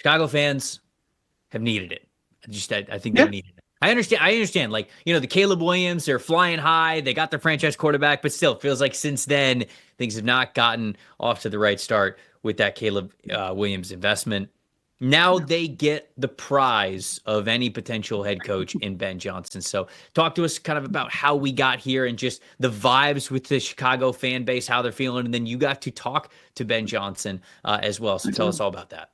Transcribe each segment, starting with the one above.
Chicago fans have needed it. I think Yeah. they've needed it. I understand. Like, the Caleb Williams, they're flying high. They got their franchise quarterback, but still, it feels like since then, things have not gotten off to the right start with that Caleb Williams investment. Now they get the prize of any potential head coach in Ben Johnson. So, talk to us kind of about how we got here and just the vibes with the Chicago fan base, how they're feeling. And then you got to talk to Ben Johnson as well. So, tell us all about that.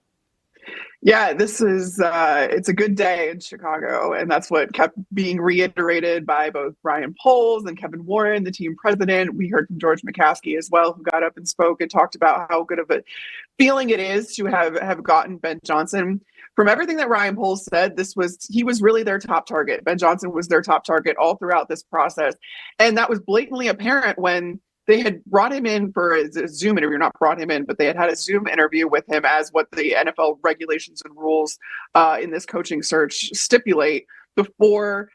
Yeah, this is it's a good day in Chicago, and that's what kept being reiterated by both Ryan Poles and Kevin Warren, the team president. We heard from George McCaskey as well, who got up and spoke and talked about how good of a feeling it is to have gotten Ben Johnson. From everything that Ryan Poles said, he was really their top target. Ben Johnson was their top target all throughout this process, and that was blatantly apparent when they had brought him in for a Zoom interview, not brought him in, but they had a Zoom interview with him as what the NFL regulations and rules in this coaching search stipulate before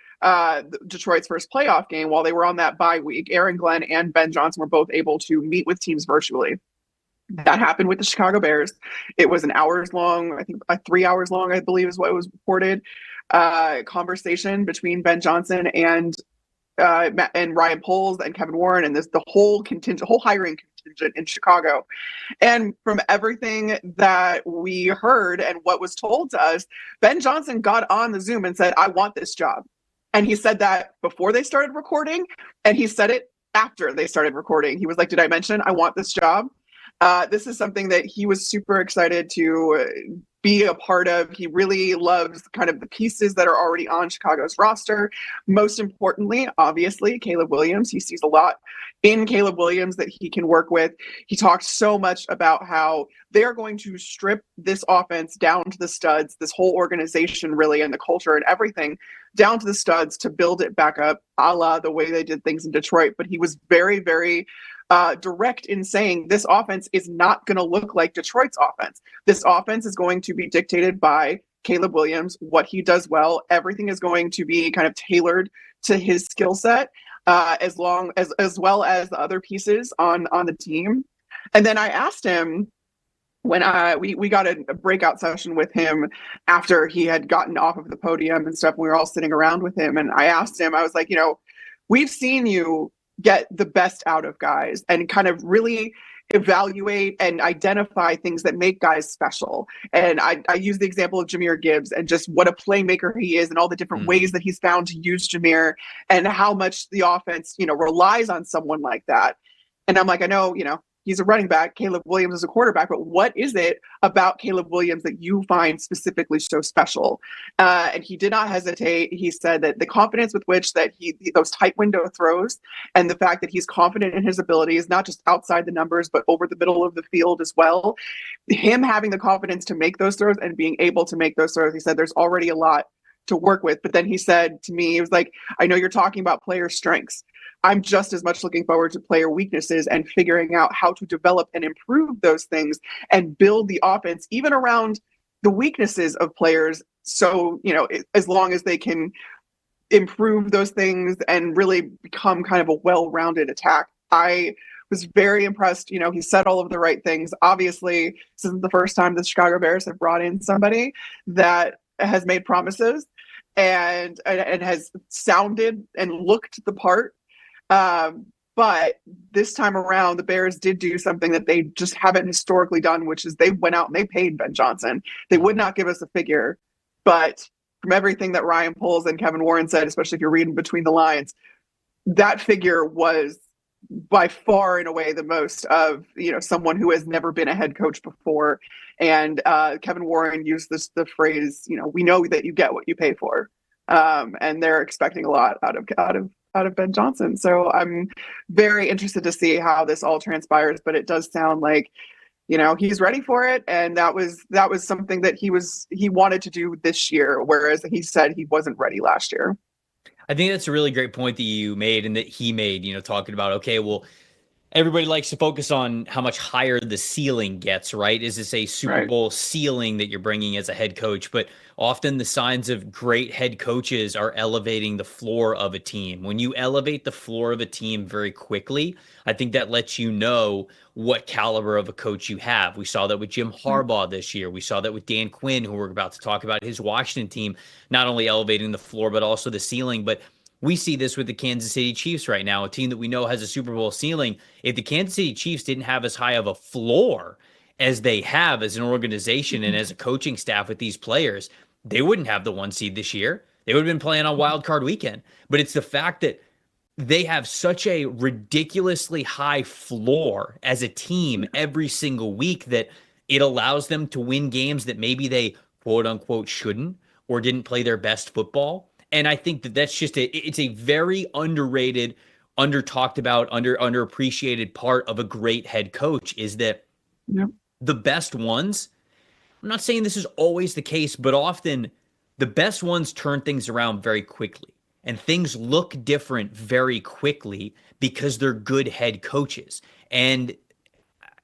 Detroit's first playoff game. While they were on that bye week, Aaron Glenn and Ben Johnson were both able to meet with teams virtually. That happened with the Chicago Bears. It was an hours long, I think 3 hours long, I believe is what was reported, conversation between Ben Johnson and Ryan Poles and Kevin Warren and the whole hiring contingent in Chicago. And from everything that we heard and what was told to us, Ben Johnson got on the Zoom and said, "I want this job." And he said that before they started recording, and he said it after they started recording. He was like, "Did I mention I want this job?" This is something that he was super excited to be a part of. He really loves kind of the pieces that are already on Chicago's roster. Most importantly, obviously, Caleb Williams. He sees a lot in Caleb Williams that he can work with. He talked so much about how they're going to strip this offense down to the studs, this whole organization really, and the culture and everything down to the studs to build it back up, a la the way they did things in Detroit. But he was very, very direct in saying this offense is not going to look like Detroit's offense. This offense is going to be dictated by Caleb Williams, what he does well. Everything is going to be kind of tailored to his skill set, as well as the other pieces on the team. And then I asked him when we got a breakout session with him after he had gotten off of the podium and stuff. We were all sitting around with him, and I asked him, I was like, we've seen you get the best out of guys and kind of really evaluate and identify things that make guys special. And I use the example of Jahmyr Gibbs and just what a playmaker he is and all the different ways that he's found to use Jahmyr and how much the offense, relies on someone like that. And I'm like, I know, he's a running back. Caleb Williams is a quarterback, but what is it about Caleb Williams that you find specifically so special? And he did not hesitate. He said that the confidence with which that those tight window throws and the fact that he's confident in his abilities, not just outside the numbers, but over the middle of the field as well, him having the confidence to make those throws and being able to make those throws, he said there's already a lot to work with. But then he said to me, he was like, I know you're talking about player strengths. I'm just as much looking forward to player weaknesses and figuring out how to develop and improve those things and build the offense even around the weaknesses of players. So, as long as they can improve those things and really become kind of a well-rounded attack. I was very impressed. He said all of the right things. Obviously, this isn't the first time the Chicago Bears have brought in somebody that has made promises and has sounded and looked the part. But this time around, the Bears did do something that they just haven't historically done, which is they went out and they paid Ben Johnson. They would not give us a figure, but from everything that Ryan Poles and Kevin Warren said, especially if you're reading between the lines, that figure was by far and away the most of someone who has never been a head coach before. And Kevin Warren used the phrase, we know that you get what you pay for, and they're expecting a lot out of Ben Johnson. So I'm very interested to see how this all transpires, but it does sound like he's ready for it, and that was something that he wanted to do this year, whereas he said he wasn't ready last year. I think that's a really great point that you made and that he made, talking about, okay, well, Everybody likes to focus on how much higher the ceiling gets, right? Is this a Super Right. Bowl ceiling that you're bringing as a head coach? But often the signs of great head coaches are elevating the floor of a team. When you elevate the floor of a team very quickly, I think that lets you know what caliber of a coach you have. We saw that with Jim Harbaugh this year. We saw that with Dan Quinn, who we're about to talk about, his Washington team, not only elevating the floor, but also the ceiling. But we see this with the Kansas City Chiefs right now, a team that we know has a Super Bowl ceiling. If the Kansas City Chiefs didn't have as high of a floor as they have as an organization and as a coaching staff with these players, they wouldn't have the 1 seed this year. They would have been playing on wild card weekend. But it's the fact that they have such a ridiculously high floor as a team every single week that it allows them to win games that maybe they quote unquote shouldn't or didn't play their best football. And I think that that's just it's a very underrated, under talked about, underappreciated part of a great head coach is that Yep. the best ones, I'm not saying this is always the case, but often the best ones turn things around very quickly. And things look different very quickly because they're good head coaches. And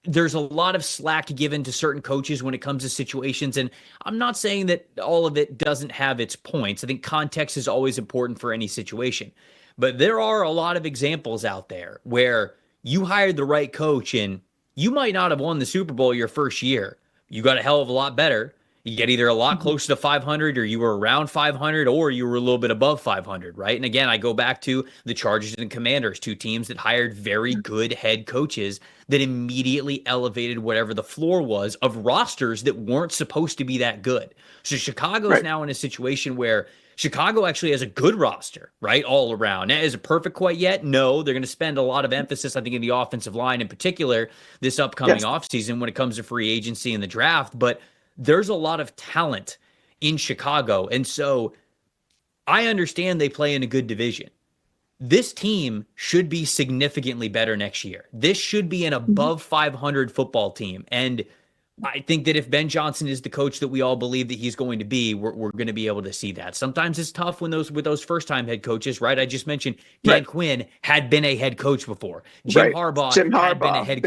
there's a lot of slack given to certain coaches when it comes to situations. And I'm not saying that all of it doesn't have its points. I think context is always important for any situation. But there are a lot of examples out there where you hired the right coach and you might not have won the Super Bowl your first year. You got a hell of a lot better. You get either a lot Mhm. closer to 500 or you were around 500 or you were a little bit above 500, right? And again, I go back to the Chargers and Commanders, two teams that hired very good head coaches that immediately elevated whatever the floor was of rosters that weren't supposed to be that good. So Chicago's Right. now in a situation where Chicago actually has a good roster, right? All around. Now, is it perfect quite yet? No. They're going to spend a lot of emphasis, I think, in the offensive line in particular this upcoming Yes. offseason when it comes to free agency and the draft. But there's a lot of talent in Chicago. And so I understand they play in a good division. This team should be significantly better next year. This should be an Mhm. above 500 football team. And I think that if Ben Johnson is the coach that we all believe that he's going to be, we're going to be able to see that. Sometimes it's tough when those first time head coaches, right? I just mentioned Dan Right. Quinn had been a head coach before. Jim Right. Harbaugh Jim Harbaugh been a head had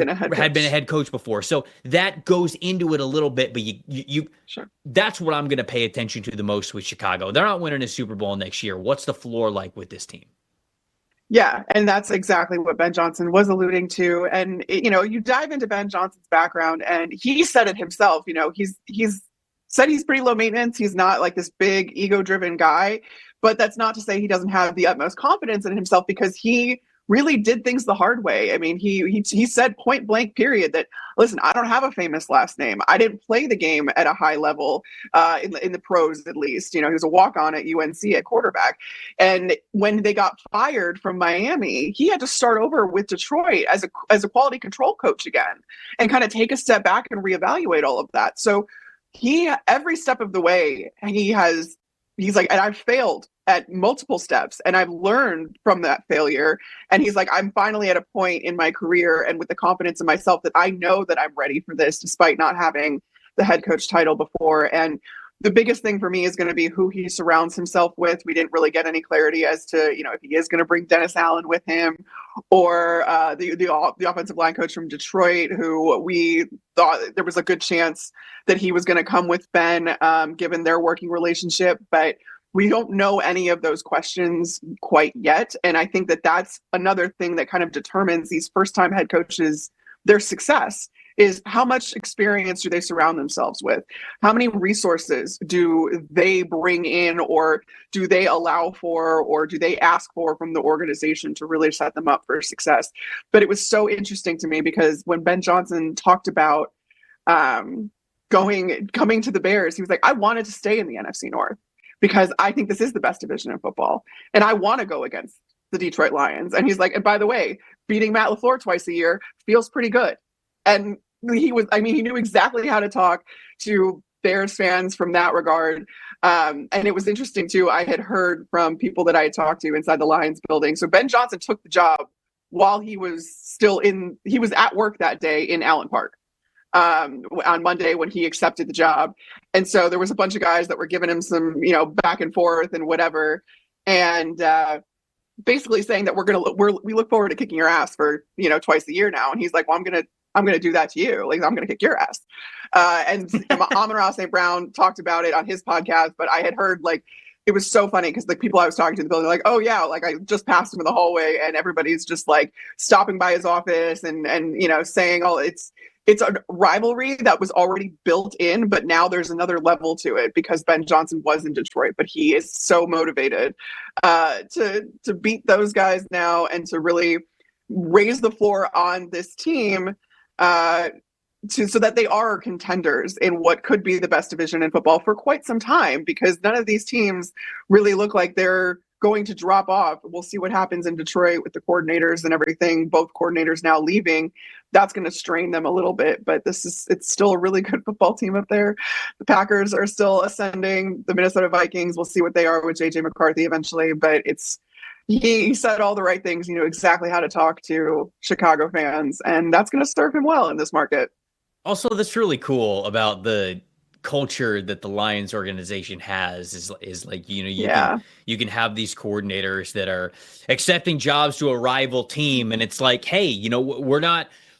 been a coach. head coach before. So that goes into it a little bit, but you Sure. that's what I'm going to pay attention to the most with Chicago. They're not winning a Super Bowl next year. What's the floor like with this team? Yeah, and that's exactly what Ben Johnson was alluding to. And you dive into Ben Johnson's background, and he said it himself. He's said he's pretty low maintenance. He's not like this big ego-driven guy, but that's not to say he doesn't have the utmost confidence in himself because he really did things the hard way. I mean, he said point blank period that listen, I don't have a famous last name. I didn't play the game at a high level in the pros at least. He was a walk on at UNC at quarterback. And when they got fired from Miami, he had to start over with Detroit as a quality control coach again and kind of take a step back and reevaluate all of that. So he every step of the way he's like, and I've failed at multiple steps and I've learned from that failure. And he's like, I'm finally at a point in my career and with the confidence in myself that I know that I'm ready for this despite not having the head coach title before. And the biggest thing for me is going to be who he surrounds himself with. We didn't really get any clarity as to, if he is going to bring Dennis Allen with him or the offensive line coach from Detroit, who we thought there was a good chance that he was going to come with Ben, given their working relationship. But we don't know any of those questions quite yet. And I think that that's another thing that kind of determines these first time head coaches, their success is how much experience do they surround themselves with? How many resources do they bring in or do they allow for or do they ask for from the organization to really set them up for success? But it was so interesting to me because when Ben Johnson talked about coming to the Bears, he was like, I wanted to stay in the NFC North because I think this is the best division in football. And I want to go against the Detroit Lions. And he's like, and by the way, beating Matt LaFleur twice a year feels pretty good. And he knew exactly how to talk to Bears fans from that regard. And it was interesting too. I had heard from people that I had talked to inside the Lions building. So Ben Johnson took the job while he was at work that day in Allen Park on Monday when he accepted the job. And so there was a bunch of guys that were giving him some, back and forth and whatever. And basically saying that we look forward to kicking your ass for twice a year now, and he's like, well, I'm gonna do that to you. Like, I'm gonna kick your ass. And Amon-Ra St. Brown talked about it on his podcast, but I had heard like it was so funny because the people I was talking to in the building were like, oh yeah, like I just passed him in the hallway, and everybody's just like stopping by his office and saying all it's a rivalry that was already built in, but now there's another level to it because Ben Johnson was in Detroit, but he is so motivated to beat those guys now and to really raise the floor on this team so that they are contenders in what could be the best division in football for quite some time, because none of these teams really look like they're going to drop off. We'll see what happens in Detroit with the coordinators and everything. Both coordinators now leaving. That's going to strain them a little bit, but it's still a really good football team up there. The Packers are still ascending. The Minnesota Vikings, we'll see what they are with JJ McCarthy eventually, but he said all the right things. He knew exactly how to talk to Chicago fans, and that's going to serve him well in this market. Also, that's really cool about the culture that the Lions organization has is like, you can have these coordinators that are accepting jobs to a rival team, and it's like, hey,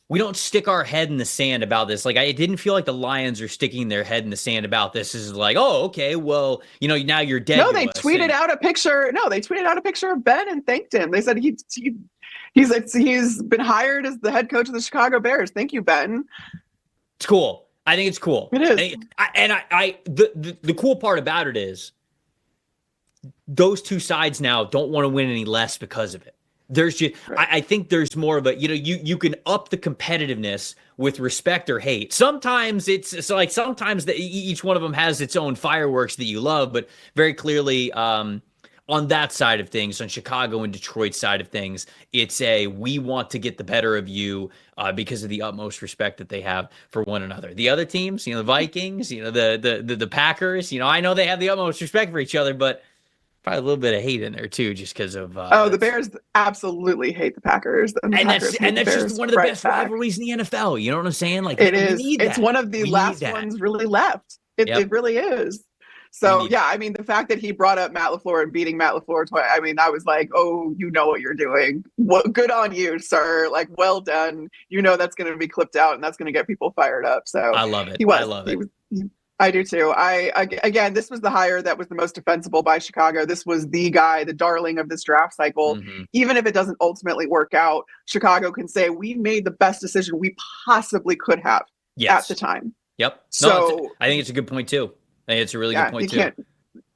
we don't stick our head in the sand about this. Like, I didn't feel like the Lions are sticking their head in the sand about this. This is like, oh, okay, well, now you're dead. No, they tweeted out a picture. No, they tweeted out a picture of Ben and thanked him. They said he's been hired as the head coach of the Chicago Bears. Thank you, Ben. It's cool. I think it's cool. It is. The cool part about it is those two sides now don't want to win any less because of it. There's just, right. I think there's more of a, you can up the competitiveness with respect or hate. Sometimes sometimes each one of them has its own fireworks that you love, but very clearly, on that side of things, on Chicago and Detroit side of things, it's we want to get the better of you because of the utmost respect that they have for one another. The other teams, the Vikings, the Packers, I know they have the utmost respect for each other, but probably a little bit of hate in there too, just because of. The Bears absolutely hate the Packers, and that's just one of the best rivalries in the NFL. You know what I'm saying? Like, it is. It's one of the last ones really left. It really is. So, yeah, I mean, the fact that he brought up Matt LaFleur and beating Matt LaFleur twice, I mean, I was like, oh, you know what you're doing. Well, good on you, sir. Like, well done. That's going to be clipped out, and that's going to get people fired up. So I love it. I love it. I do too. Again, this was the hire that was the most defensible by Chicago. This was the guy, the darling of this draft cycle. Mm-hmm. Even if it doesn't ultimately work out, Chicago can say, we made the best decision we possibly could have at the time. Yep. So I think it's a good point too. I think it's a really good point too.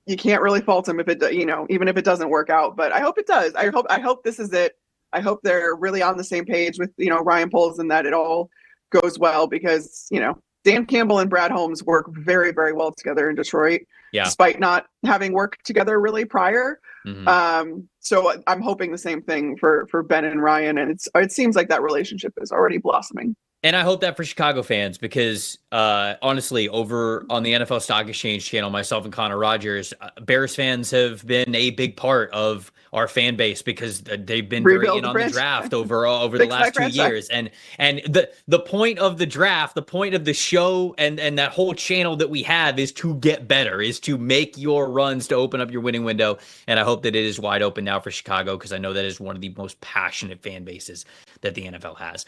You can't really fault him if it, even if it doesn't work out. But I hope it does. I hope this is it. I hope they're really on the same page with Ryan Poles and that it all goes well, because Dan Campbell and Brad Holmes work very, very well together in Detroit, despite not having worked together really prior. Mm-hmm. So I'm hoping the same thing for Ben and Ryan, and it seems like that relationship is already blossoming. And I hope that for Chicago fans, because honestly, over on the NFL Stock Exchange channel, myself and Connor Rogers, Bears fans have been a big part of our fan base because they've been very in on the draft over the last 2 years. And the point of the draft, the point of the show and that whole channel that we have is to get better, is to make your runs, to open up your winning window. And I hope that it is wide open now for Chicago, because I know that is one of the most passionate fan bases that the NFL has.